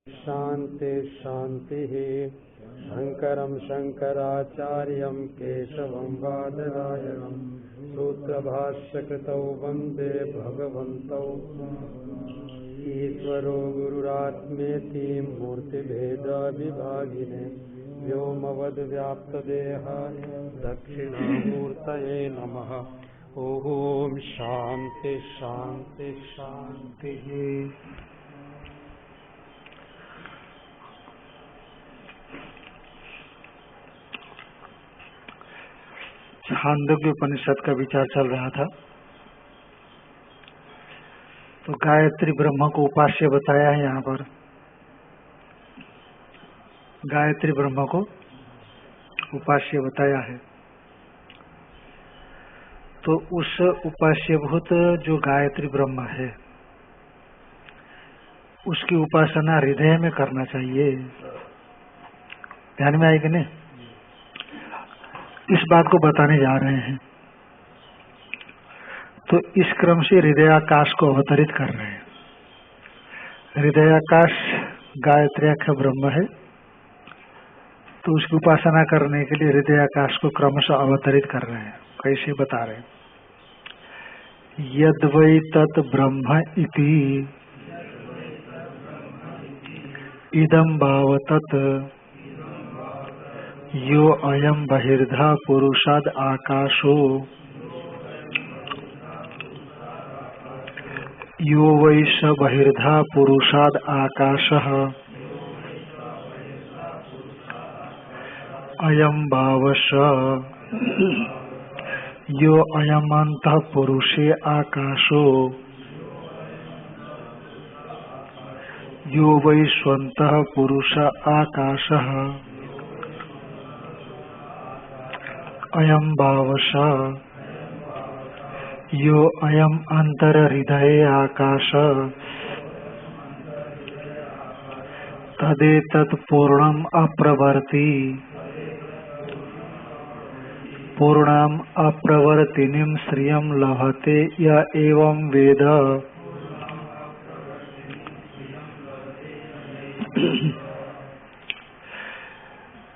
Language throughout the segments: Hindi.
शांति शांति। शंकरं शंकराचार्यं केशवं बादरायणं सूत्रभाष्यकृतौ वन्दे भगवन्तौ। ईश्वरो गुरुरात्मेति मूर्तिभेदविभागिने व्योमवद्व्याप्तदेहाय दक्षिणामूर्तये नमः। ओम शांति शांति शांति। छांदोग्य उपनिषद का विचार चल रहा था। तो गायत्री ब्रह्म को उपास्य बताया है। यहाँ पर गायत्री ब्रह्म को उपास्य बताया है। तो उस उपास्यभूत जो गायत्री ब्रह्म है उसकी उपासना हृदय में करना चाहिए। ध्यान में आएगी नहीं? इस बात को बताने जा रहे हैं। तो इस क्रम से हृदयाकाश को अवतरित कर रहे हैं। हृदयाकाश गायत्र्याख्य ब्रह्म है। तो उसकी उपासना करने के लिए हृदयाकाश को क्रमशः अवतरित कर रहे हैं। कैसे बता रहे हैं? यद् वै तत् ब्रह्म इति इदं भावतत् यो अयं बहिर्धा पुरुषाद आकाशो यो वै स बहिर्धा पुरुषाद आकाशः अयं भावश यो अयमन्तः पुरुषे आकाशो यो वै स्वन्तः पुरुष आकाशः अयं भावश यो अयं अंतर हृदये आकाश तदेतत् पूर्णम् अप्रवर्ति पूर्णाम् अप्रवर्तिनीं श्रियं लभते य एवं वेद।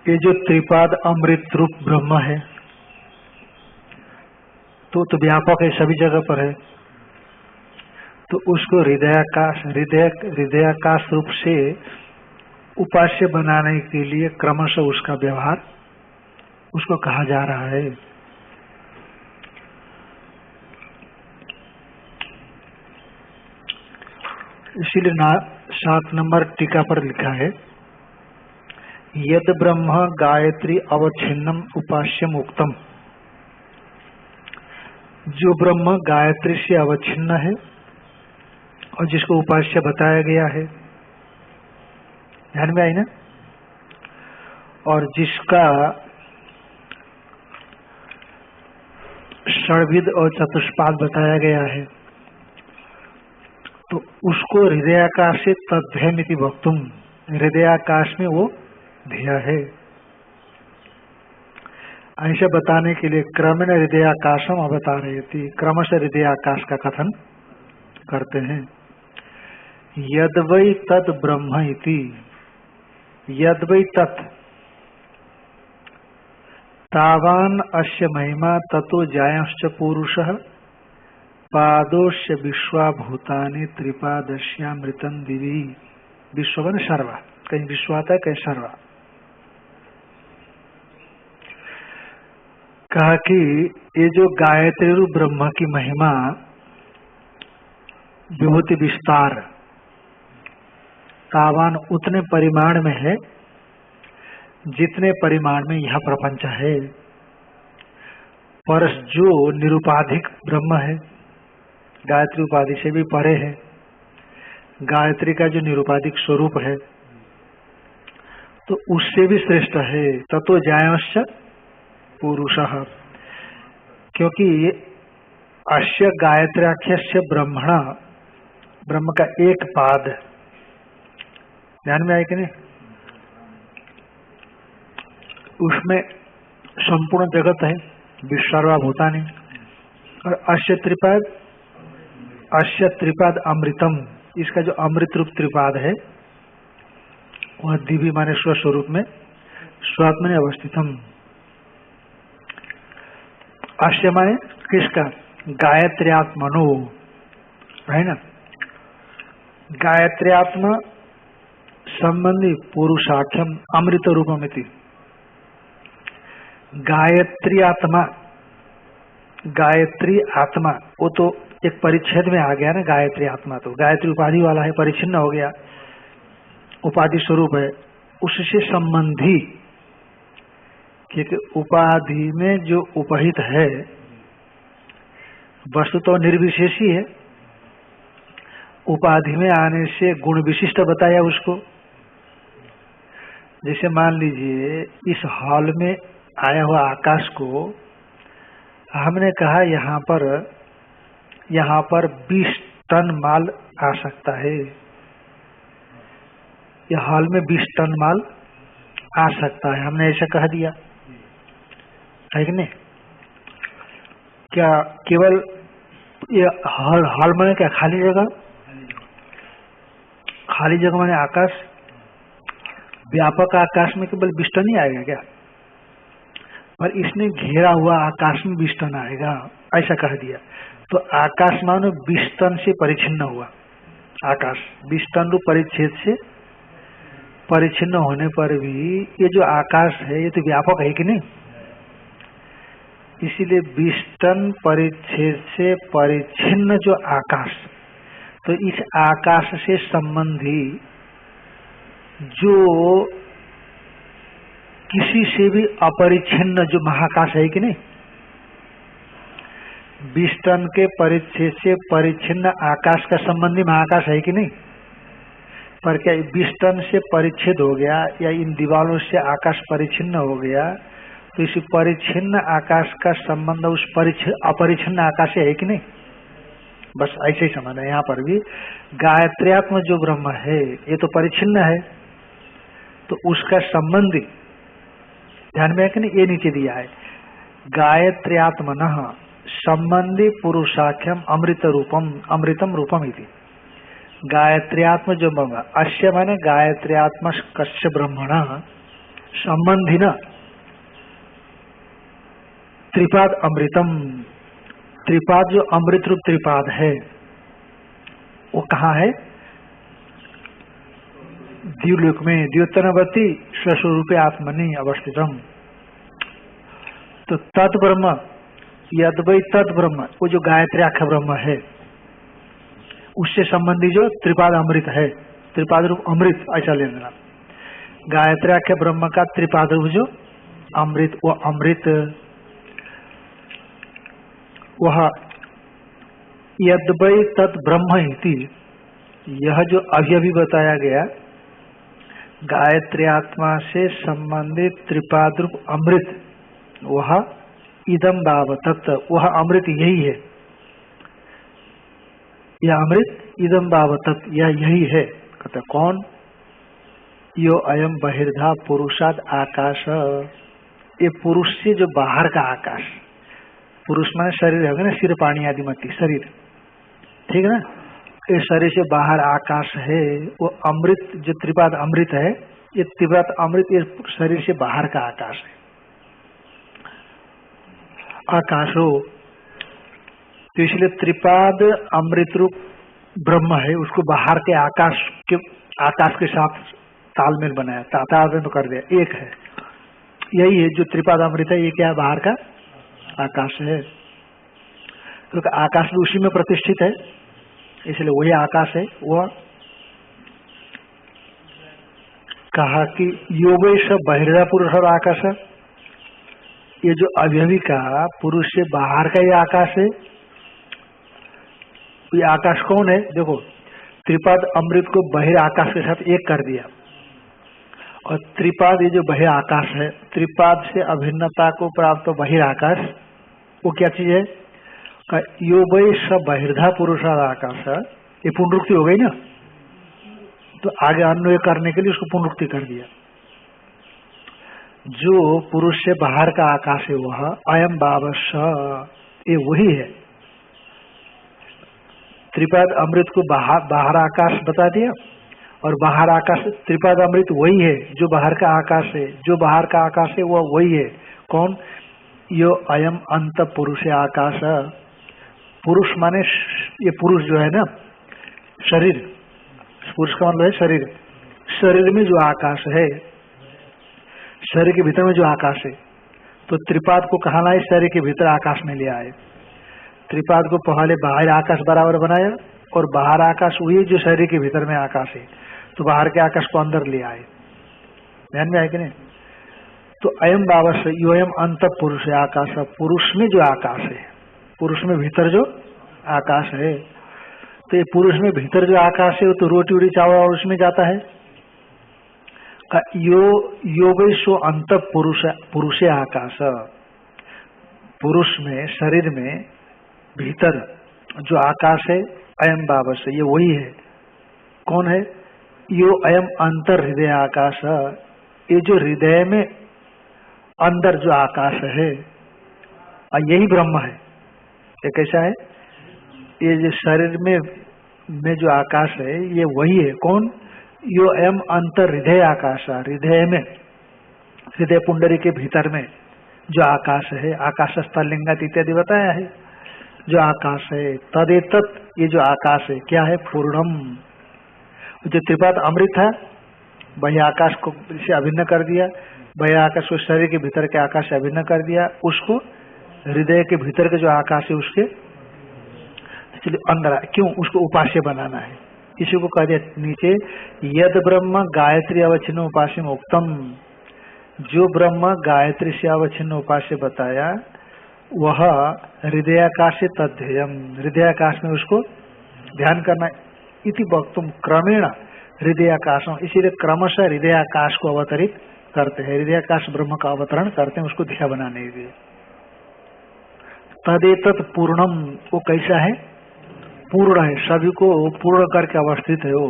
ये जो त्रिपाद अमृत रूप ब्रह्म है तो व्यापक है, सभी जगह पर है। तो उसको हृदयाकाश रूप से उपास्य बनाने के लिए क्रमशः उसका व्यवहार उसको कहा जा रहा है। इसीलिए 7 नंबर टीका पर लिखा है यद ब्रह्म गायत्री अवच्छिन्नम उपास्यम उक्तम। जो ब्रह्म गायत्री से अवच्छिन्न है और जिसको उपास्य बताया गया है। ध्यान में आई ना? और जिसका षड्विध और चतुष्पाद बताया गया है तो उसको हृदयाकाश से तद्धेयमिति वक्तुम। हृदयाकाश में वो ध्येय है। ऐसे बताने के लिए क्रमेण हृदयाकाशम अवतारयति, क्रमशः हृदयाकाश का कथन करते हैं। यद् वै तत् ब्रह्म इति, यद् वै तत् तावान अस्य महिमा ततो जायश्च पुरुषः पादोस्य विश्वाभूतानि त्रिपादस्यामृतं दिवि। विश्ववन सर्वा, कहीं विश्वाता कहीं सर्वा। कहा कि ये जो गायत्री रूप ब्रह्म की महिमा विभूति विस्तार तावान उतने परिमाण में है जितने परिमाण में यह प्रपंच है। पर जो निरुपाधिक ब्रह्म है, गायत्री उपाधि से भी परे है, गायत्री का जो निरुपाधिक स्वरूप है तो उससे भी श्रेष्ठ है। ततो जायश्च पुरुषः, क्योंकि अस्य गायत्र्याख्यस्य ब्रह्मण, ब्रह्म का एक पाद। ध्यान में आए कि नहीं? उसमें संपूर्ण जगत है, विश्वभूतानि। और अस्य त्रिपाद अमृतम, इसका जो अमृत रूप त्रिपाद है वह दिव्य माने स्वस्वरूप में स्वात्मनि अवस्थितम। अस्य माने किसका? गायत्र्यात्मनो, है ना। गायत्र्यात्मा संबंधी पुरुषाख्यम अमृत रूपमिति। गायत्री आत्मा, गायत्री आत्मा वो तो एक परिच्छेद में आ गया ना। गायत्री आत्मा तो गायत्री उपाधि वाला है, परिच्छिन्न हो गया, उपाधि स्वरूप है। उससे संबंधी, क्योंकि उपाधि में जो उपहित है वस्तु तो निर्विशेषी है, उपाधि में आने से गुण विशिष्ट बताया उसको। जैसे मान लीजिए इस हॉल में आया हुआ आकाश को हमने कहा यहाँ पर 20 टन माल आ सकता है। यह हॉल में 20 टन माल आ सकता है, हमने ऐसा कह दिया है कि नहीं? क्या केवल ये हॉल में क्या खाली जगह? खाली जगह माने आकाश, व्यापक आकाश में केवल 20 टन ही आएगा क्या? पर इसने घेरा हुआ आकाश में 20 टन आएगा, ऐसा कह दिया। तो आकाश मानो 20 टन से परिच्छिन्न हुआ। आकाश 20 टन रूप परिच्छेद से परिच्छिन्न होने पर भी ये जो आकाश है ये तो व्यापक है कि नहीं? इसीलिए 20 टन परिच्छेद से परिच्छिन्न जो आकाश, तो इस आकाश से संबंधी जो किसी से भी अपरिच्छिन्न जो महाकाश है कि नहीं, 20 टन के परिच्छेद से परिच्छिन्न आकाश का संबंधी महाकाश है कि नहीं? पर क्या 20 टन से परिच्छेद हो गया या इन दीवारों से आकाश परिच्छिन्न हो गया, तो इस परिच्छिन्न आकाश का संबंध उस अपरिच्छिन्न आकाश से है कि नहीं? बस ऐसे ही समझना है। यहाँ पर भी गायत्र्यात्म जो ब्रह्म है ये तो परिच्छिन्न है, तो उसका संबंधी ध्यान में है कि नहीं? ये नीचे दिया है, गायत्र्यात्मनः संबंधी पुरुषाख्यम अमृत रूपम अमृतम रूपम इति। गायत्र्यात्म जो ब्रह्म, अस्य माने गायत्र्यात्म कस्य ब्रह्मण संबंधी न त्रिपाद अमृतम। त्रिपाद जो अमृत रूप त्रिपाद है वो कहाँ है? द्युलोक में, द्योतनवती स्वस्वरूपे आत्मनि अवस्थितम। तो तत् ब्रह्म, यद्वै तत् ब्रह्म, वो जो गायत्र्याख्य ब्रह्म है उससे संबंधी जो त्रिपाद अमृत है, त्रिपाद रूप अमृत ऐसा ले लेना। गायत्र्याख्य ब्रह्म का त्रिपाद रूप जो अमृत, वो अमृत वह यद्वै तत् ब्रह्म इति, यह जो अभी बताया गया गायत्री आत्मा से संबंधित त्रिपाद रूप अमृत, वह इदम भाव तत्व, वह अमृत यही है। यह अमृत इदम भाव तत्व, यह यही है। कहते कौन? यो अयम बहिर्धा पुरुषाद आकाश, ये पुरुष से जो बाहर का आकाश, पुरुष माने शरीर है ना, सिर पानी आदि मती शरीर, ठीक है ना। इस शरीर से बाहर आकाश है, वो अमृत जो त्रिपाद अमृत है, ये त्रिपाद अमृत ये शरीर से बाहर का आकाश है। आकाशो, तो इसलिए त्रिपाद अमृत रूप ब्रह्म है, उसको बाहर के आकाश के साथ तालमेल बनाया, तालमेल कर दिया, एक है। यही है जो त्रिपाद अमृत है, ये क्या है? बाहर का आकाश है। क्योंकि आकाश भी उसी में प्रतिष्ठित है, इसलिए वही आकाश है। वह कहा कि योगेश बहिर्धा पुरुष और आकाश, ये जो अवयवी का पुरुष से बाहर का ये आकाश है। ये आकाश कौन है? देखो, त्रिपाद अमृत को बहिर आकाश के साथ एक कर दिया, और त्रिपाद ये जो बहिर आकाश है, त्रिपाद से अभिन्नता को प्राप्त बहिर आकाश, वो क्या चीज है? योगै स बहिर्धा पुरुषाद आकाश, ये पुनरुक्ति हो गई ना, तो आगे अन्वय करने के लिए उसको पुनरुक्ति कर दिया। जो पुरुष से बाहर का आकाश है वह अयम बावश, ये वही है। त्रिपाद अमृत को बाहर आकाश बता दिया, और बाहर आकाश, त्रिपाद अमृत वही है जो बाहर का आकाश है, जो बाहर का आकाश है वो वही है। कौन? यो अयम अंत पुरुष आकाश। पुरुष माने ये पुरुष जो है ना, शरीर, पुरुष का मतलब है शरीर। शरीर में जो आकाश है, शरीर के भीतर में जो आकाश है, तो त्रिपाद को कहा लाए? शरीर के भीतर आकाश में ले आए। त्रिपाद को पहले बाहर आकाश बराबर बनाया और बाहर आकाश वही जो शरीर के भीतर में आकाश है, तो बाहर के आकाश को अंदर ले आए। ध्यान में आए कि नहीं? तो अयम बावस योयम अंत पुरुष है आकाश। पुरुष में जो आकाश है, पुरुष में भीतर जो आकाश है, तो ये पुरुष में भीतर जो आकाश है वो तो रोटी उड़ी चावल और उसमें जाता है। योगेशो अंत पुरुष आकाश। पुरुष में, शरीर में भीतर जो आकाश है, अयम बावस, ये वही है। कौन है? यो अयम अंतर हृदय आकाश। ये जो हृदय में अंदर जो आकाश है, यही ब्रह्म है। ये कैसा है? ये जो शरीर में जो आकाश है ये वही है। कौन? यो अयम अंतर हृदय आकाश। हृदय में, हृदय पुंडरी के भीतर में जो आकाश है, आकाश स्थलिंगात इत्यादि बताया है, जो आकाश है तदेतत, ये जो आकाश है क्या है? पूर्णम। जो त्रिपाद अमृत है, वही आकाश को से अभिन्न कर दिया, वही आकाश को शरीर के भीतर के आकाश से अभिन्न कर दिया, उसको हृदय के भीतर के जो आकाश है उसके चलिए अंदर। क्यों? उसको उपास्य बनाना है। इसी को कह दिया नीचे, यद ब्रह्म गायत्री अवच्छिन्न उपास्य में उक्तम। जो ब्रह्म गायत्री से अवच्छिन्न उपास्य बताया वह हृदयाकाश से तद्धेयम। हृदयाकाश में उसको ध्यान करना। इति वक्तुम क्रमेण हृदयाकाशम, इसीलिए क्रमशः हृदयाकाश को अवतरित करते हैं। हृदयाकाश ब्रह्म का अवतरण करते हैं उसको ध्या बनाने के लिए। तदेतत पूर्णम, वो कैसा है? पूर्ण है, सभी को पूर्ण करके अवस्थित है। वो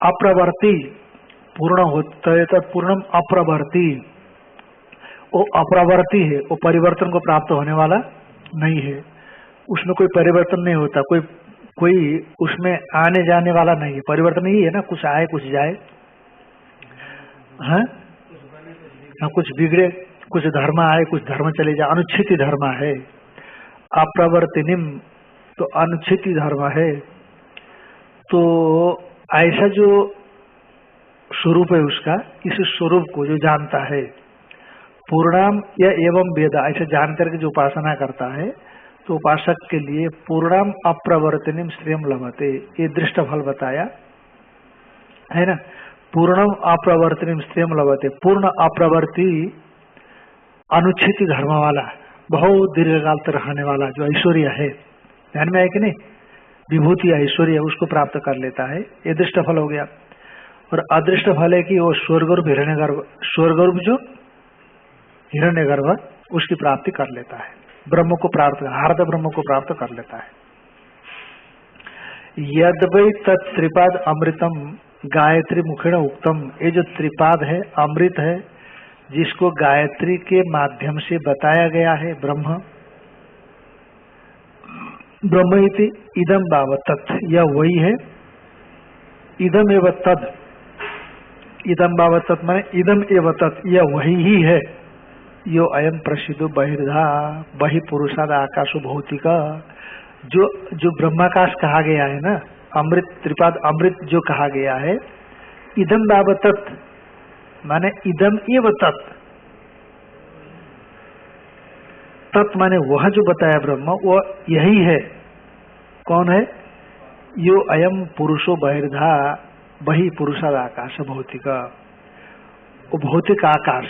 अप्रवर्ती, पूर्ण होता है तद पूर्णम अप्रवर्ती। वो अप्रवर्ती है, वो परिवर्तन को प्राप्त होने वाला नहीं है, उसमें कोई परिवर्तन नहीं होता, कोई उसमें आने जाने वाला नहीं है। परिवर्तन ही है ना, कुछ आए कुछ जाए, हाँ, कुछ बिगड़े, कुछ धर्म आए कुछ धर्म चले जाए, अनुच्छिति धर्म है। अप्रवर्तनिम तो अनुच्छिति धर्म है। तो ऐसा जो स्वरूप है उसका, इस स्वरूप को जो जानता है, पूर्णाम या एवं वेद, ऐसे जान करके जो उपासना करता है, तो उपासक के लिए पूर्णाम अप्रवर्तनिम श्रेयम लभते, ये दृष्ट फल बताया है ना। पूर्णम अप्रवर्तनिम श्रेयम लभते, पूर्ण अप्रवर्ती अनुच्छिति धर्म वाला, बहुत दीर्घकाल तक रहने वाला जो ऐश्वर्य है, ध्यान में आए कि नहीं, विभूति ऐश्वर्य उसको प्राप्त कर लेता है। ये दृष्ट फल हो गया। और अदृष्ट फल है कि वो स्वर्गर्भ हिरण्यगर्भ, स्वर्गर्भ जो हिरण्यगर्भ उसकी प्राप्ति कर लेता है, ब्रह्म को प्राप्त, हार्द ब्रह्म को प्राप्त कर लेता है। यद वै तत्त्रिपाद अमृतम गायत्री मुखेण उक्तम, ये जो त्रिपाद है अमृत है जिसको गायत्री के माध्यम से बताया गया है, ब्रह्म ब्रह्म इति इदम भाव तत्, यह वही है। इदम एव तद, इदम भाव तत् माने इदम एव तत्, यह वही ही है। यो अयम प्रसिद्धो बहिर्धा बहि पुरुषाद आकाशो भौतिक, जो ब्रह्माकाश कहा गया है ना, अमृत त्रिपाद अमृत जो कहा गया है, इदम भाव तत् माने इदम एव तत्, तत् माने वह जो बताया ब्रह्म वो यही है। कौन है? यो अयम पुरुषो बहिर्धा बहि पुरुषाद आकाश भौतिक, वो भौतिक आकाश,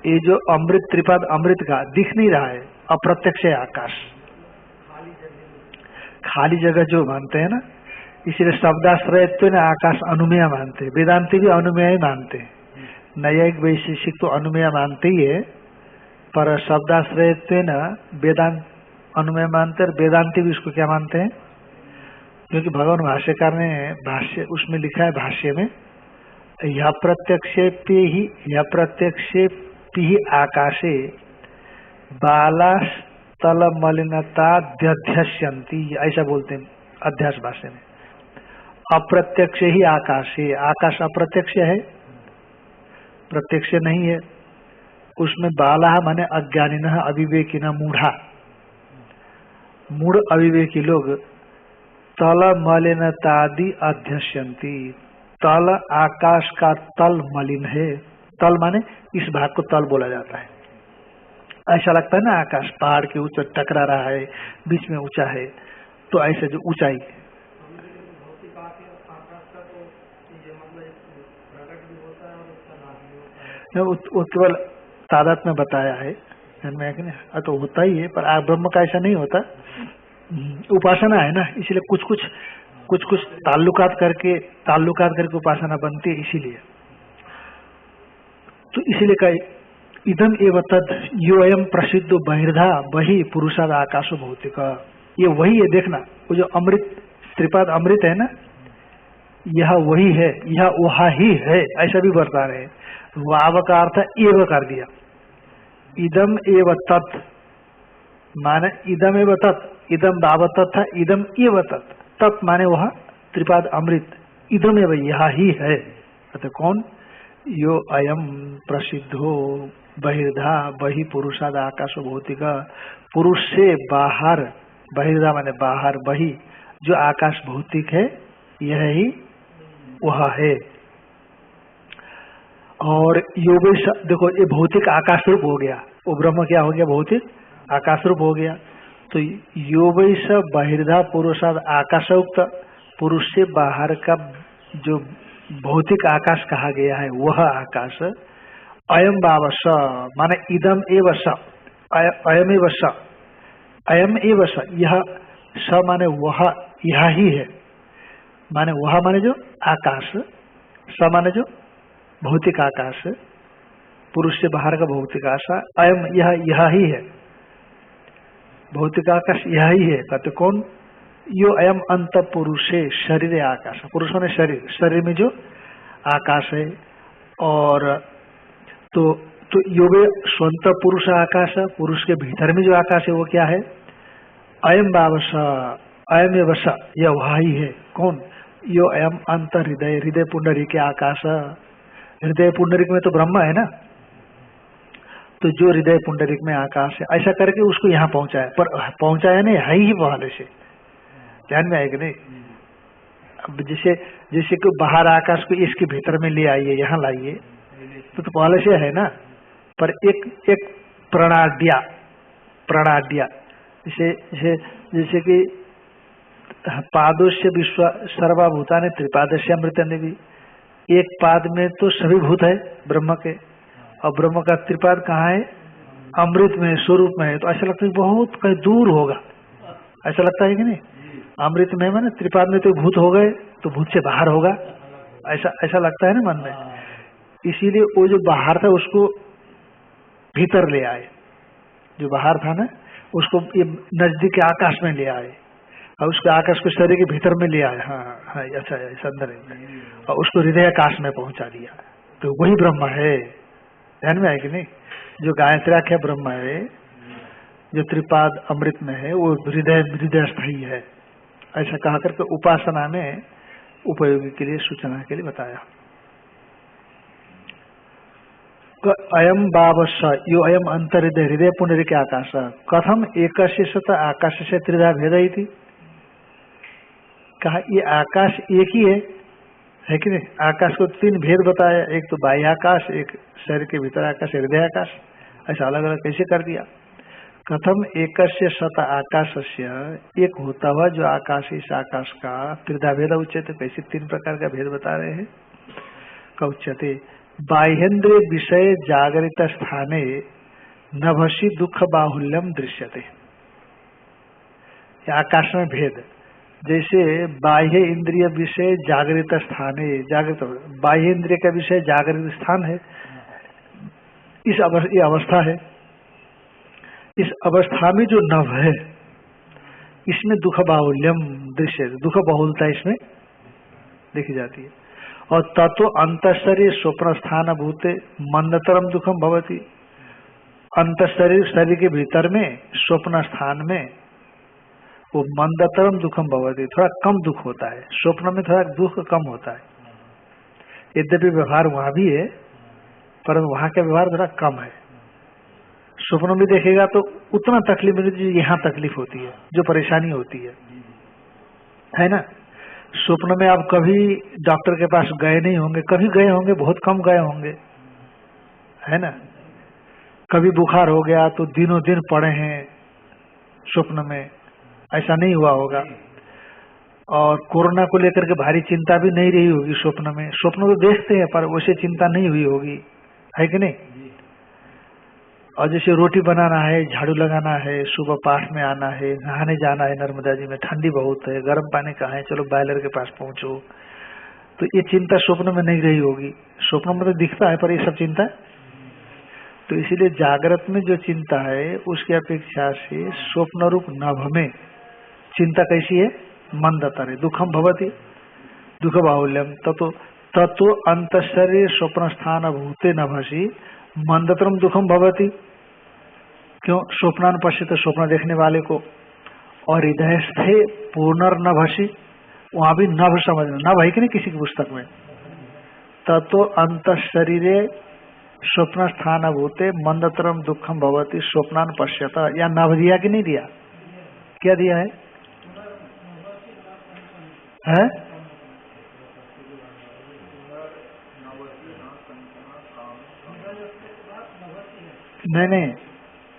ये जो अमृत त्रिपाद अमृत का दिख नहीं रहा है, अप्रत्यक्ष आकाश, खाली जगह जो मानते हैं ना, इसलिए शब्दाश्रयत्व ने आकाश अनुमेय मानते हैं, वेदांती भी अनुमेय ही मानते हैं। न्यायिक वैशेषिक तो अनुमेय मानते ही है, पर शब्दाश्रयत्व न वेदांत अनुमेय मानते हैं, वेदांती भी इसको क्या मानते हैं, क्योंकि भगवान भाष्यकार ने भाष्य उसमें लिखा है, भाष्य में यह प्रत्यक्षेपि ही आकाशे बालास्थल मलिनता ध्यध्यस्यन्ति, ऐसा बोलते हैं अध्यास भाष्य में। अप्रत्यक्ष ही आकाश है। आकाश अप्रत्यक्ष है, प्रत्यक्ष नहीं है। उसमें बाला माने अज्ञानिनः अविवेकिनः मूढ़ा, मूढ़ अविवेकी लोग तल मलिनतादि अध्यस्यन्ति। तल आकाश का तल मलिन है। तल माने इस भाग को तल बोला जाता है। ऐसा लगता है ना आकाश पहाड़ के ऊंचा टकरा रहा है, बीच में ऊंचा है, तो ऐसे जो ऊंचाई वो केवल तादात में बताया है, तो होता ही है, पर ब्रह्म का ऐसा नहीं होता। उपासना है ना, इसीलिए कुछ कुछ ताल्लुकात करके उपासना बनती है, इसीलिए। तो इसीलिए कहा इदम एव तद यो अयम प्रसिद्ध बहिर्धा वही पुरुषाद आकाशो भौतिक। ये वही है, देखना वो जो अमृत त्रिपाद अमृत है ना, यह वही है, यह वहा ही है, ऐसा भी बता रहे हैं। वाव का अर्थ एव कर दिया। इदम एव तत् माने इदम एव तत्, इदम वाव तत् था, इदम एव तत्, तत् माने वह त्रिपाद अमृत, इदम एव यह ही है। अतः कौन? यो अयम प्रसिद्धो बहिर्धा वही पुरुषाद आकाशो भौतिक। पुरुष से बाहर, बहिर्धा माने बाहर, वही जो आकाश भौतिक है, यह ही वह है। और योगेश देखो, ये भौतिक आकाश रूप हो गया, वो ब्रह्म क्या हो गया? भौतिक आकाश रूप हो गया। तो योगेश बहिर्धा पुरुषाद आकाशोक्त, पुरुष से बाहर का जो भौतिक आकाश कहा गया है, वह आकाश अयम बाव स माने इदम एव स, अयम एव स, अयम एव स, यह स माने वह, यह ही है, माने वह माने जो आकाश, स माने जो भौतिक आकाश, पुरुष से बाहर का भौतिक आकाश, अयम यह ही है, भौतिक आकाश यह ही है। कहते कौन? यो अयम अंत पुरुषे शरीर आकाश, पुरुषों ने शरीर, शरीर में जो आकाश है। और तो योगे स्वंत पुरुष आकाश, पुरुष के भीतर में जो आकाश है वो क्या है? अयम बावस, अयम एवस, यह वह ही है। कौन? यो अयम अंत हृदय, हृदय पुंडरीक आकाश, हृदय पुंडरीक में तो ब्रह्म है ना, तो जो हृदय पुंडरीक में आकाश है, ऐसा करके उसको यहाँ पहुंचाया, पर पहुंचाया नहीं, है ही पहले से, ध्यान में आएगा नहीं। अब जैसे कि बाहर आकाश को इसके भीतर में ले आइए, यहाँ लाइए, तो पहले से है ना, पर एक प्रणाड्या जैसे कि पादोश्य विश्व सर्वभूतानि त्रिपादस्य अमृतन्य भी, एक पाद में तो सभी भूत है ब्रह्म के, और ब्रह्म का त्रिपाद कहाँ है? अमृत में, स्वरूप में है। तो ऐसा लगता है बहुत कहीं दूर होगा, ऐसा लगता है कि नहीं? अमृत में मैंने त्रिपाद में तो भूत हो गए, तो भूत से बाहर होगा, ऐसा लगता है ना मन में। इसीलिए वो जो बाहर था उसको भीतर ले आए, जो बाहर था ना उसको ये नजदीक के आकाश में ले आए, और उसके आकाश को शरीर के भीतर में ले आए। हाँ अच्छा है, अंदर है, और उसको हृदय आकाश में पहुंचा दिया। तो वही ब्रह्म है, ध्यान में आए कि नहीं? जो गायत्राख्या ब्रह्म है, जो त्रिपाद अमृत में है, वो हृदय स्थायी है। ऐसा कहा करके उपासना में उपयोगी के लिए, सूचना के लिए बताया। अयम बावस यो अयम अंतर्हृदय, हृदय पुंडरीक आकाश, कथम एकस्य आकाश से त्रिधा भेद थी। कहा ये आकाश एक ही है कि नहीं? आकाश को तीन भेद बताया, एक तो बाह्य आकाश, एक शरीर के भीतर आकाश, हृदय आकाश, ऐसा अलग अलग कैसे कर दिया? कथम एकस्य सत आकाशस्य, एक होता हुआ जो आकाश, इस आकाश का त्रिधा भेद उच्यते, कैसे तीन प्रकार का भेद बता रहे हैं? उच्यते बाह्येन्द्रिय विषय जागरित स्थाने नभसी दुख बाहुल्यम दृश्यते। आकाश में भेद, जैसे बाह्य इंद्रिय विषय जागृत स्थान है, जागृत बाह्य इंद्रिय का विषय जागृत स्थान है, ये अवस्था है। इस अवस्था में जो नभ है, इसमें दुख बाहुल्यम दृश्य, दुख बहुलता इसमें देखी जाती है। और तत्व अंतःशरीर स्वप्न स्थान भूते मंदतरम दुखम भवती, अंतःशरीर शरीर के भीतर में स्वप्न स्थान में वो मंदतरम दुखम भवति, थोड़ा कम दुख होता है। स्वप्न में थोड़ा दुख कम होता है, यद्यपि व्यवहार वहां भी है पर वहां का व्यवहार थोड़ा कम है। स्वप्न में देखेगा तो उतना तकलीफ मिलती है, यहाँ तकलीफ होती है, जो परेशानी होती है ना। स्वप्न में आप कभी डॉक्टर के पास गए नहीं होंगे, कभी गए होंगे, बहुत कम गए होंगे, है ना। कभी बुखार हो गया तो दिनों दिन पड़े हैं स्वप्न में, ऐसा नहीं हुआ होगा। और कोरोना को लेकर के भारी चिंता भी नहीं रही होगी स्वप्न में। स्वप्न तो देखते हैं पर वैसे चिंता नहीं हुई होगी, है कि नहीं। और जैसे रोटी बनाना है, झाड़ू लगाना है, सुबह पाठ में आना है, नहाने जाना है नर्मदा जी में, ठंडी बहुत है, गर्म पानी कहाँ है, चलो बॉयलर के पास पहुंचो, तो ये चिंता स्वप्न में नहीं रही होगी। स्वप्न में तो दिखता है पर ये सब चिंता, तो इसीलिए जागृत में जो चिंता है उसकी अपेक्षा से स्वप्न रूप नभ में चिंता कैसी है, मंदतर है, दुखम भवति, दुख बाहुल्यम ततो अंतःशरीर स्वप्न स्थान भूते नभसी मंदतरम दुखम भवति। क्यों, स्वप्नान पश्यते, स्वप्न देखने वाले को, और हृदयस्थे पुनर्नभसी, वहां भी नभ समझना, नभ है कि नहीं किसी की पुस्तक में। ततो अंतःशरीरे स्वप्न स्थान भूते मंदतरम दुखम भवति स्वप्नान पश्यता, या नभ दिया कि नहीं दिया, क्या दिया है? नहीं,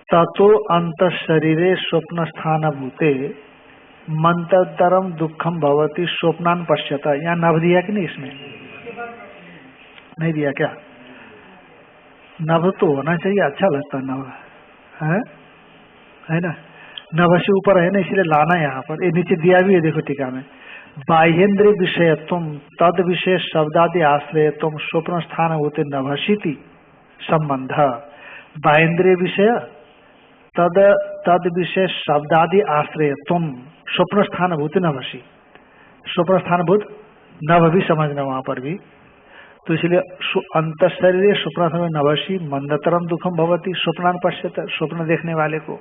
ततो अंतःशरीरे स्वप्न स्थान भूते मंतरम दुखम भवति स्वप्नान पश्यता, यहाँ नभ दिया कि नहीं, इसमें नहीं दिया क्या? नभ तो होना चाहिए, अच्छा लगता नभ, है ना। नभ से ऊपर है ना, इसलिए लाना यहाँ पर, ये नीचे दिया भी है, देखो टीका में। बाह्येन्द्र विषयत्व तद विषय शब्दादि आश्रयत्व स्वप्न स्थान होते नभसीति संबंध। बाह्येन्द्रिय विषय तद विषय शब्दादि आश्रयत्व स्वप्न स्थान भूत नभसी, स्वप्न स्थान भूत नभ भी समझना वहां पर भी। तो इसलिए अंतःशरीर स्वप्न में नभसी मंदतरम दुखम भवती स्वप्नान पश्यत, स्वप्न देखने वाले को।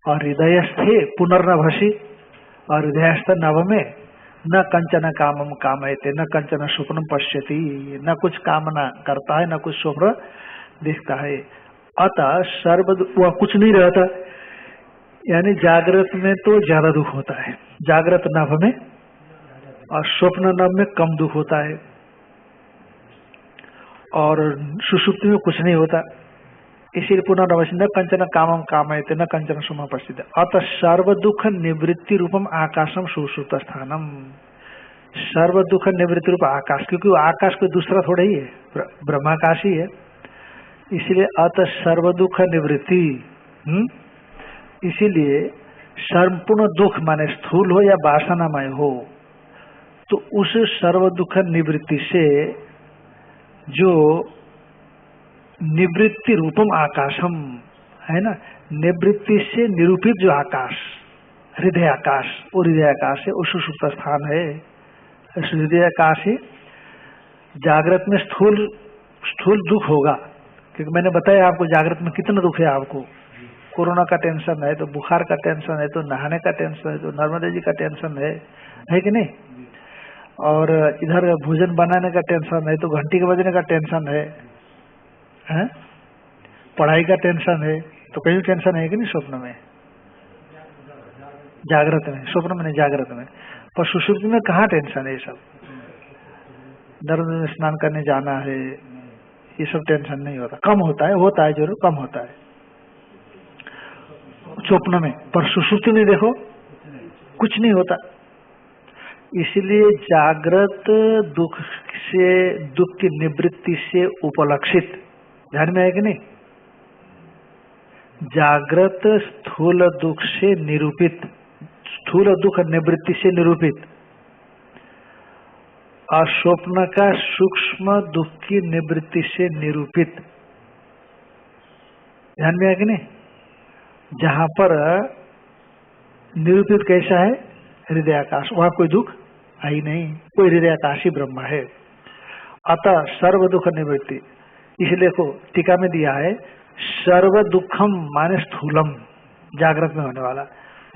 और हृदयस्थे पुनर्नभसी, और हृदयस्थ नभ में न कंचन कामम कामयते न कंचन स्वप्न पश्यति, न कुछ कामना करता है न कुछ स्वप्न देखता है। अतः सर्व वह कुछ नहीं रहता, यानी जागृत में तो ज्यादा दुख होता है, जागृत नभ में, और स्वप्न नभ में कम दुख होता है, और सुषुप्ति में कुछ नहीं होता। इसीलिए पुनर्नभसी न कंचन कामम कामयते न कंचन स्वप्न पश्यति। अतः सर्व दुख निवृत्ति रूपम आकाशम सुषुप्त स्थानम, सर्व दुख निवृत्ति रूप आकाश, क्योंकि वो आकाश कोई दूसरा थोड़ा ही है, ब्रह्माकाश ही है। इसलिए अतः सर्व दुख निवृत्ति, इसीलिए संपूर्ण दुख माने स्थूल हो या वासनामय हो, तो उस सर्व दुख निवृत्ति से जो निवृत्ति रूपम आकाशम है ना, निवृत्ति से निरूपित जो आकाश, हृदय आकाश, वो हृदय आकाश है, वो सुषुप्त स्थान है। हृदय आकाश है। जागृत में स्थूल दुख होगा, क्योंकि मैंने बताया आपको जागृत में कितना दुख है। आपको कोरोना का टेंशन है, तो बुखार का टेंशन है, तो नहाने का टेंशन है, तो नर्मदा जी का टेंशन है कि नहीं। और इधर भोजन बनाने का टेंशन है, तो घंटी के बजने का टेंशन है, पढ़ाई का टेंशन है, तो कहीं टेंशन है कि नहीं स्वप्न में, जागृत में, स्वप्न में नहीं जागृत में। पर सुषुप्ति में कहाँ टेंशन है, ये सब नर्मदा में स्नान करने जाना है, ये सब टेंशन नहीं होता, कम होता है जरूर कम होता है स्वप्न में, पर सुषुप्ति में देखो कुछ नहीं होता। इसलिए जागृत दुख की निवृत्ति से उपलक्षित, ध्यान में है कि नहीं, जागृत स्थूल दुख से निरूपित, स्थूल दुख निवृत्ति से निरूपित, और स्वप्न का सूक्ष्म दुख की निवृत्ति से निरूपित, ध्यान में है कि नहीं। जहां पर निरूपित कैसा है, हृदय आकाश, वहां कोई दुख है ही नहीं, कोई हृदय आकाश ही ब्रह्म है। अतः सर्व दुख निवृत्ति, इसलिए को टीका में दिया है सर्व दुखम माने स्थूलम, जागृत में होने वाला,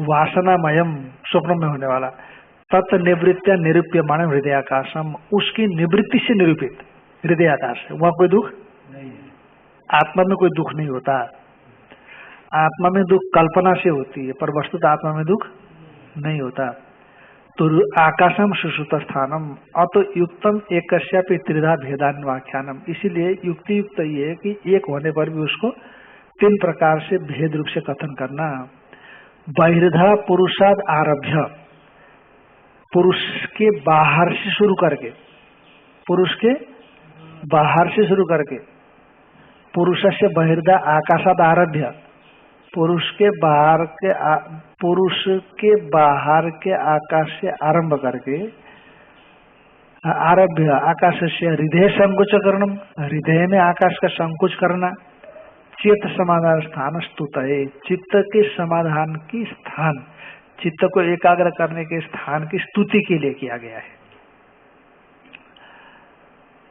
वासनामयम, स्वप्न में होने वाला, तत् निवृत्तिया निरूप्यमान हृदयाकाशम, उसकी निवृत्ति से निरूपित हृदयाकाश है। वहां कोई दुख नहीं, आत्मा में कोई दुख नहीं होता। आत्मा में दुख कल्पना से होती है, पर वस्तुतः आत्मा में दुख नहीं होता। तो आकाशम सुषुप्त स्थानम अतो युक्तम एकस्यापि त्रिधा भेदान व्याख्यानम, इसीलिए युक्ति युक्त ये है कि एक होने पर भी उसको 3 प्रकार से भेद रूप से कथन करना। बहिर्धा पुरुषाद आरभ्य, पुरुष के बाहर से शुरू करके, पुरुष के बाहर से शुरू करके, पुरुष से बहिर्धा आकाशाद आरभ्य, पुरुष के बाहर के आकाश से आरंभ करके, आरभ्य आकाश से हृदय संकुच करणम, हृदय में आकाश का संकुच करना। चित्त समाधान स्थान स्तुतये, चित्त के समाधान की स्थान, चित्त को एकाग्र करने के स्थान की स्तुति के लिए किया गया है।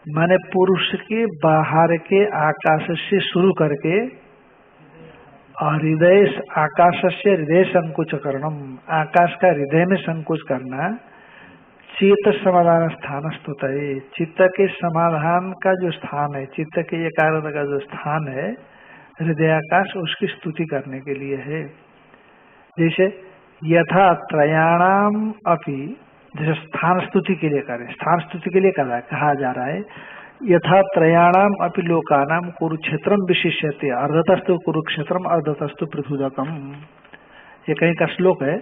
माने पुरुष के बाहर के आकाश से शुरू करके हृदय, आकाश से हृदय संकुच करणम, आकाश का हृदय में संकुच करना। चित्त समाधान स्थान स्तुतये, चित्त के समाधान का जो स्थान है, चित्त के एकाग्रता का जो स्थान है हृदयाकाश, उसकी स्तुति करने के लिए है। जैसे यथा त्रयाणाम अपि, जैसे स्थान स्तुति के लिए करें, स्थान स्तुति के लिए कहा जा रहा है यथा त्रयाणाम अपि लोकानाम कुरुक्षेत्रम विशिष्यते, अर्धतस्तु कुरुक्षेत्रम अर्धतस्तु पृथुदकम, ये कहीं का श्लोक है।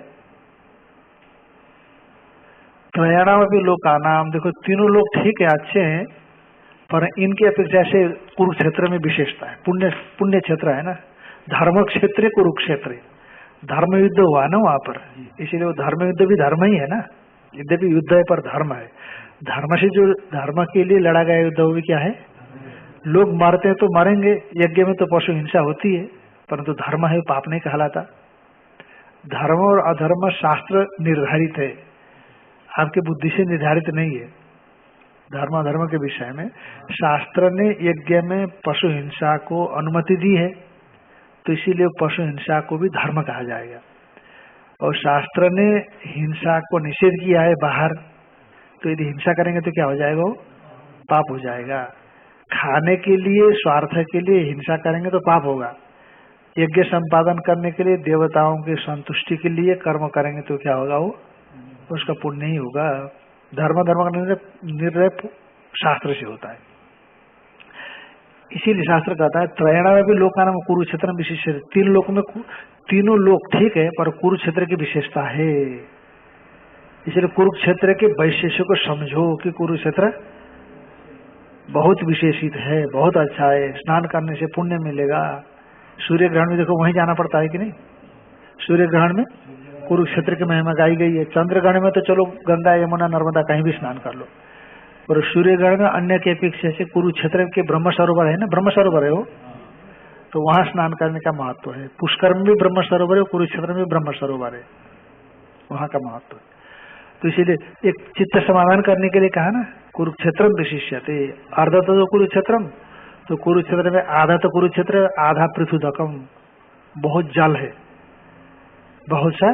त्रयाणाम अपि लोकानाम, देखो तीनों लोग ठीक है, अच्छे हैं, पर इनकी अपेक्षा से कुरुक्षेत्र में विशेषता है। पुण्य क्षेत्र है ना, धर्म क्षेत्र कुरुक्षेत्र, धर्म युद्ध हुआ ना वहां पर, इसीलिए वो धर्म युद्ध भी धर्म ही है ना, यद्यपि युद्ध है पर धर्म है। धर्म से जो धर्म के लिए लड़ा गया युद्ध वो भी क्या है, लोग मरते हैं तो मरेंगे, यज्ञ में तो पशु हिंसा होती है, परंतु धर्म है, पाप नहीं कहलाता। धर्म और अधर्म शास्त्र निर्धारित है, आपकी बुद्धि से निर्धारित नहीं है। धर्म अधर्म के विषय में शास्त्र ने यज्ञ में पशु हिंसा को अनुमति दी है, तो इसीलिए पशु हिंसा को भी धर्म कहा जाएगा। और शास्त्र ने हिंसा को निषेध किया है बाहर, तो यदि हिंसा करेंगे तो क्या हो जाएगा, वो पाप हो जाएगा। खाने के लिए, स्वार्थ के लिए हिंसा करेंगे तो पाप होगा। यज्ञ संपादन करने के लिए, देवताओं की संतुष्टि के लिए कर्म करेंगे तो क्या होगा, वो उसका पुण्य नहीं होगा। धर्म का निर्णय शास्त्र से होता है, इसीलिए शास्त्र कहता है त्रयणा में भी लोकानाम कुरुक्षेत्र में विशेष, तीन लोक में तीनों लोग ठीक है, पर कुरुक्षेत्र की विशेषता है। इसलिए कुरुक्षेत्र के वैशिष्य को समझो कि कुरुक्षेत्र बहुत विशेषित है, बहुत अच्छा है, स्नान करने से पुण्य मिलेगा। सूर्य ग्रहण में देखो वहीं जाना पड़ता है कि नहीं, सूर्य ग्रहण में कुरुक्षेत्र की महिमा गाई गई है। चंद्र ग्रहण में तो चलो गंगा यमुना नर्मदा कहीं भी स्नान कर लो, और सूर्य ग्रहण में अन्य के अपेक्षा से कुरुक्षेत्र के ब्रह्म सरोवर है ना, ब्रह्म सरोवर है वो, तो वहां स्नान करने का महत्व है। पुष्कर में भी ब्रह्म सरोवर है, कुरुक्षेत्र में भी ब्रह्म सरोवर है, वहां का महत्व है। तो इसीलिए एक चित्त समाधान करने के लिए कहा ना, कुरुक्षेत्रम विशिष्यते, अर्ध तो कुरुक्षेत्रम, तो कुरुक्षेत्र में आधा तो कुरुक्षेत्र, आधा पृथुदकम, बहुत जल है, बहुत सा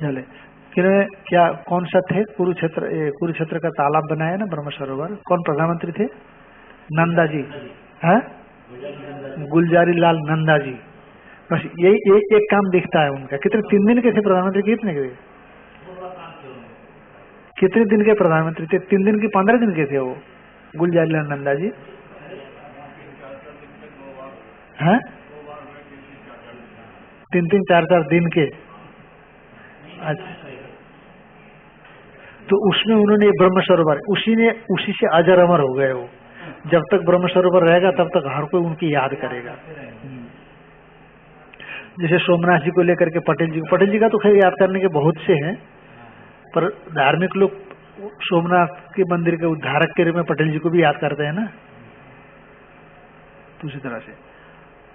जल है। क्या कौन सा थे कुरुक्षेत्र का तालाब बनाया ना ब्रह्म सरोवर, कौन प्रधानमंत्री थे, नंदा जी, हाँ गुलजारी लाल नंदा जी, बस यही एक काम दिखता है उनका। कितने 3 दिन के थे प्रधानमंत्री, कितने के थे, कितने दिन के प्रधानमंत्री थे, 3 दिन के 15 दिन के थे वो गुलजारी लाल नंदा जी, हैं 3-3 4-4 दिन के। अच्छा, तो उसमें उन्होंने ब्रह्म सरोवर, उसी से अजर अमर हो गए वो। जब तक ब्रह्म सरोवर रहेगा तब तक हर कोई उनकी याद करेगा। जैसे सोमनाथ जी को लेकर के पटेल जी का तो खैर याद करने के बहुत से हैं, पर धार्मिक लोग सोमनाथ के मंदिर के उद्धारक के रूप में पटेल जी को भी याद करते हैं ना, तो उसी तरह से।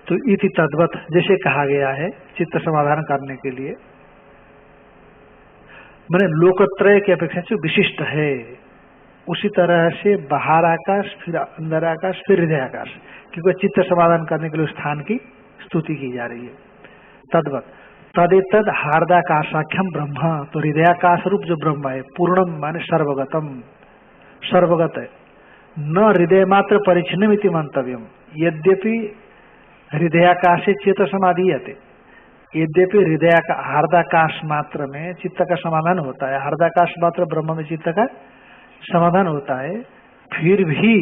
तो इति तद्वत जैसे कहा गया है चित्त समाधान करने के लिए, मैंने लोकत्रय की अपेक्षा से विशिष्ट है, उसी तरह से बाहर आकाश, फिर अंदर आकाश, फिर हृदय आकाश, क्योंकि चित्त समाधान करने के लिए स्थान की स्तुति की जा रही है। तद्वत तदेतद हार्दाकाशाख्यम ब्रह्म, तो हृदयाकाश रूप जो ब्रह्म है पूर्णम माने सर्वगतम, सर्वगत है। न हृदय मात्र परिच्छिन्नमिति मंतव्यम, यद्यपि हृदयाकाशे चेत समाधीयते, यद्यपि हृदय का हार्दाकाश मात्र में चित्त का समाधान होता है, हार्दाकाश मात्र ब्रह्म में चित्त का समाधान होता है, फिर भी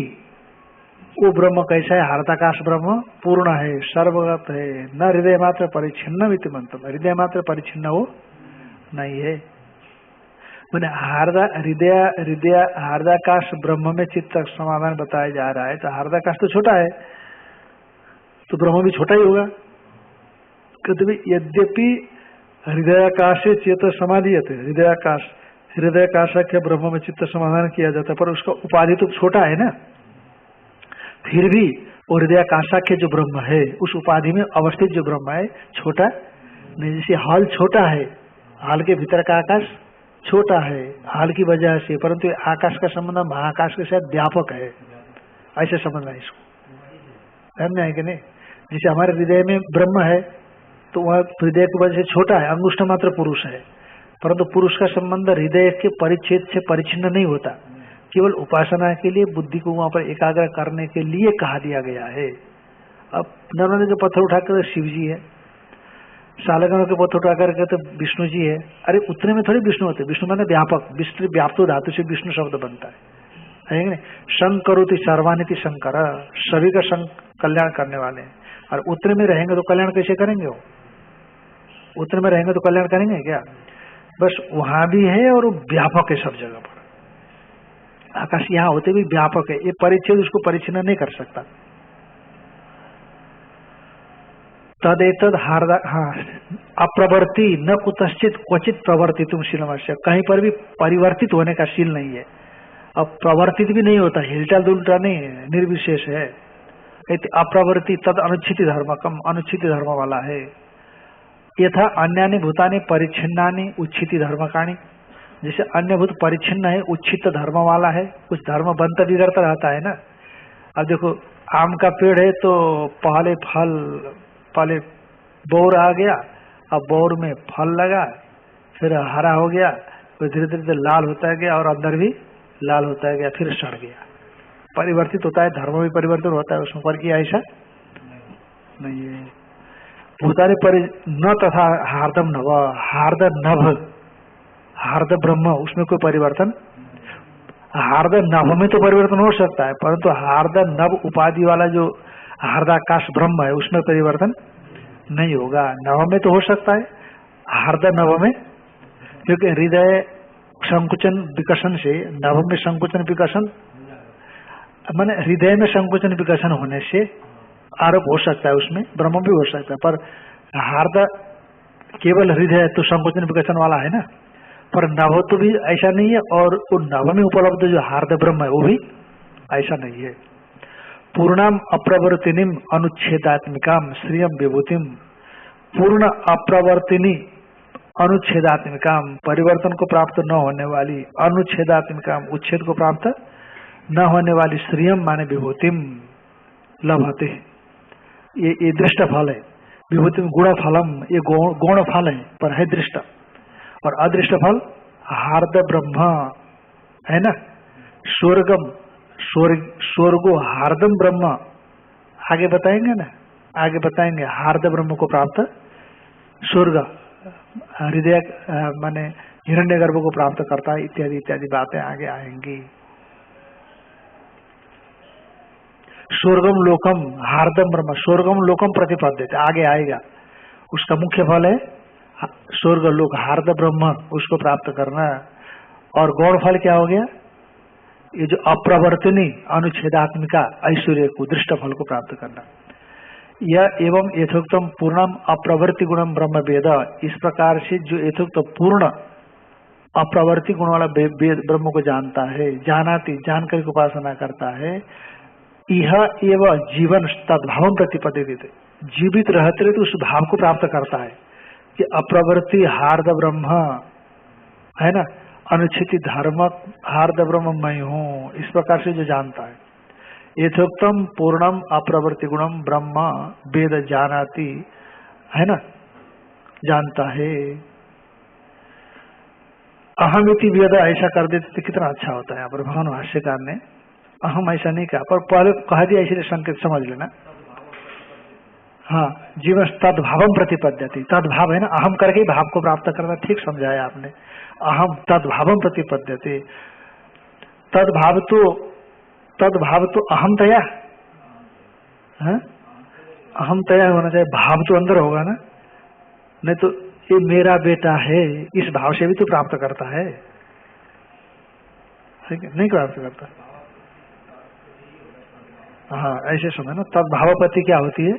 वो ब्रह्म कैसा है? हार्दाकाश ब्रह्म पूर्ण है, सर्वगत है, न हृदय मात्र परिच्छिन्न मिति मंतव्य, हृदय मात्र परिच्छिन्न वो नहीं है। मैंने हृदय हार्दाकाश ब्रह्म में चित्त समाधान बताया जा रहा है, तो हार्दाकाश तो छोटा है, तो ब्रह्म भी छोटा ही होगा। कहते यद्यपि हृदयाकाशे चेत समाधीयते, हृदयाकाश के ब्रह्म में चित्त समाधान किया जाता है, पर उसका उपाधि तो छोटा है ना, फिर भी वो हृदयाकाशाख्य जो ब्रह्म है उस उपाधि में अवस्थित जो ब्रह्म है छोटा नहीं। जैसे हॉल छोटा है, हॉल के भीतर का आकाश छोटा है हॉल की वजह से, परंतु आकाश का संबंध महाकाश के साथ व्यापक है, ऐसे समझना है इसको, समझना है कि नहीं? जैसे हमारे हृदय में ब्रह्म है तो वह हृदय की वजह से छोटा है, अंगुष्ठ मात्र पुरुष है, परंतु पुरुष का संबंध हृदय के परिच्छेद से परिचिन्न नहीं होता, केवल उपासना के लिए बुद्धि को वहां पर एकाग्र करने के लिए कहा दिया गया है। अब नर्मदे के पत्थर उठाकर शिव जी है, सालगनों के पत्थर उठाकर के तो विष्णु जी है। अरे उतने में थोड़ी विष्णु होते, विष्णु माने व्यापक, विष्णु व्याप्तो धातु से विष्णु शब्द बनता है कि नहीं? शंकरोति सर्वानिति शंकर, सभी का कल्याण करने वाले हैं। और उतने में रहेंगे तो कल्याण कैसे करेंगे? वो उतने में रहेंगे तो कल्याण करेंगे क्या? बस वहां भी है और वो व्यापक है सब जगह पर। आकाश यहाँ होते भी व्यापक है, ये परिच्छेद उसको परिच्छिन्न नहीं कर सकता। तदेतद हार्दा, हाँ, अप्रवर्ती न कुतश्चित क्वचित प्रवर्तितुम शीलमस्य, कहीं पर भी परिवर्तित होने का शील नहीं है। अब प्रवर्तित भी नहीं होता, हिलटा दुलटा नहीं है, निर्विशेष है। अप्रवर्ती तद अनुच्छित धर्मकम, अनुच्छित धर्म वाला है। यथा अन्यानि भूतानि परिच्छिन्नानि उच्छिति धर्मकाणी, जैसे अन्य भूत परिच्छिन्न है, उच्छित धर्म वाला है, कुछ धर्म बनता बिगड़ता रहता है ना। अब देखो आम का पेड़ है तो पहले बोर आ गया, अब बोर में फल लगा, फिर हरा हो गया, फिर धीरे धीरे लाल होता गया और अंदर भी लाल होता गया, फिर सड़ गया। परिवर्तित होता है, धर्म भी परिवर्तन होता है उसमें, पर किया ऐसा नहीं है। भूतानि न तथा हार्दम नभ, हार्द नभ, हार्द ब्रह्म, उसमें कोई परिवर्तन, हार्द नभ में तो परिवर्तन हो सकता है, परंतु हार्द नभ उपाधि वाला जो हार्दाकाश ब्रह्म है उसमें परिवर्तन नहीं होगा। नभ में तो हो सकता है, हार्द नभ में, क्योंकि हृदय संकुचन विकसन से नभ में संकुचन विकसन, माने हृदय में संकुचन विकसन होने से आरोप हो सकता है, उसमें ब्रह्म भी हो सकता है, पर हार्द केवल हृदय तो संकुचन विकसन वाला है ना, पर नभ तो भी ऐसा नहीं है, और वो नभ में उपलब्ध जो हार्द ब्रह्म है वो भी ऐसा नहीं है। पूर्णम अप्रवर्तिनीम अनुच्छेदात्मिकाम श्रियम विभूतिम, पूर्ण अप्रवर्तिनी अनुच्छेदात्मिकाम, परिवर्तन को प्राप्त न होने वाली, अनुच्छेदात्मिकाम, उच्छेद को प्राप्त न होने वाली, श्रियम माने विभूतिम लभते, ये दृष्ट फल है। विभूतिम गुण फलम, ये गौण फल है पर है दृष्ट, और अदृष्ट फल हार्द ब्रह्म है ना। स्वर्गम, स्वर्गो हार्दम ब्रह्म, आगे बताएंगे ना, आगे बताएंगे हार्द ब्रह्म को प्राप्त स्वर्ग हृदय माने हिरण्यगर्भ को प्राप्त करता है, इत्यादि इत्यादि बातें आगे आएंगी। स्वर्गम लोकम हार्दम ब्रह्म, स्वर्गम लोकम प्रतिपद्यते, आगे आएगा, उसका मुख्य फल है स्वर्ग लोक, हार्द ब्रह्म उसको प्राप्त करना। और गौण फल क्या हो गया? ये जो अप्रवर्तनी अनुच्छेदात्मिका ऐश्वर्य को, दृष्ट फल को प्राप्त करना। यह एवं यथोक्तम पूर्णम अप्रवर्ति गुणम ब्रह्म वेद, इस प्रकार से जो यथोक्त पूर्ण अप्रवर्ति गुण वाला ब्रह्म को जानता है, जानाति जानकर की उपासना करता है, यह एवं जीवन तद्भाव प्रतिपद्यते, जीवित रहते तो उस भाव को प्राप्त करता है कि अप्रवर्ति हार्द ब्रह्म है ना, अनुच्छित धर्म हार्द ब्रह्म मैं हूँ, इस प्रकार से जो जानता है। यथोक्तम पूर्णम अप्रवर्ति गुणम ब्रह्म वेद जानाति है ना, जानता है। अहम इति वेद ऐसा कर देते तो कितना अच्छा होता है। यहाँ पर भगवान भाष्यकार ने अहम ऐसा नहीं कहा, पर पहले कह दिया इसलिए संकेत समझ लेना। हाँ, जीवन तद्भावम प्रतिपद्यति, तद्भाव है ना, अहम करके ही भाव को प्राप्त करना, ठीक समझाया आपने। अहम तद्भावम प्रतिपद्यते, तद्भाव तो अहम तया, हाँ? अहम तया होना चाहिए, भाव तो अंदर होगा ना, नहीं तो ये मेरा बेटा है इस भाव से भी तो प्राप्त करता है, ठीक है? नहीं प्राप्त करता। हाँ, ऐसे समय ना तद्भाव प्रति क्या होती है,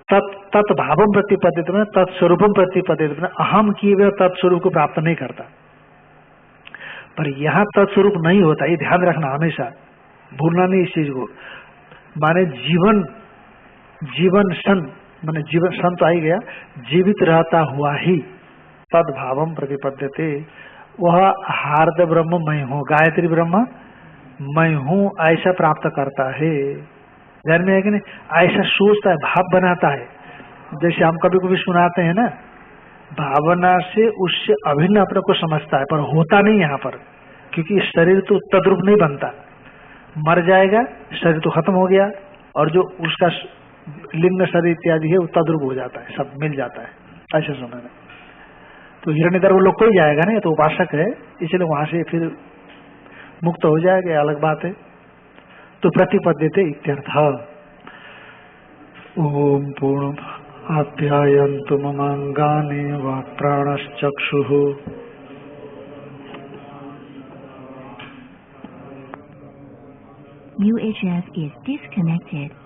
तत्भावम प्रतिपद्यते में तत्स्वरूपम प्रतिपद्यते में अहम किए हुए तत्स्वरूप को प्राप्त नहीं करता। पर यहाँ तत्स्वरूप नहीं होता, ये ध्यान रखना हमेशा, भूलना नहीं इस चीज को। माने जीवन सन, माने जीवन सन तो आ ही गया, जीवित रहता हुआ ही तद्भावम प्रतिपद्यते, वह हार्द ब्रह्म मैं हूँ, गायत्री ब्रह्म मैं हूँ ऐसा प्राप्त करता है। ध्यान में है कि नहीं? ऐसा सोचता है, भाव बनाता है। जैसे हम कभी कभी सुनाते हैं ना, भावना से उससे अभिन्न अपने को समझता है, पर होता नहीं यहाँ पर, क्योंकि शरीर तो तद्रूप नहीं बनता, मर जाएगा शरीर तो खत्म हो गया, और जो उसका लिंग शरीर इत्यादि है वो तद्रूप हो जाता है, सब मिल जाता है, ऐसे समय में। तो हिरण्यगर्भ वो लोग कोई जाएगा नहीं, तो उपासक है, इसलिए वहां से फिर मुक्त हो जाएगा, अलग बात है। तो प्रतिपद्यते इत्यर्थ। ओम पूर्ण आप्यायन्तु ममांगानि वाक्प्राणश्चक्षुः। UHF is disconnected.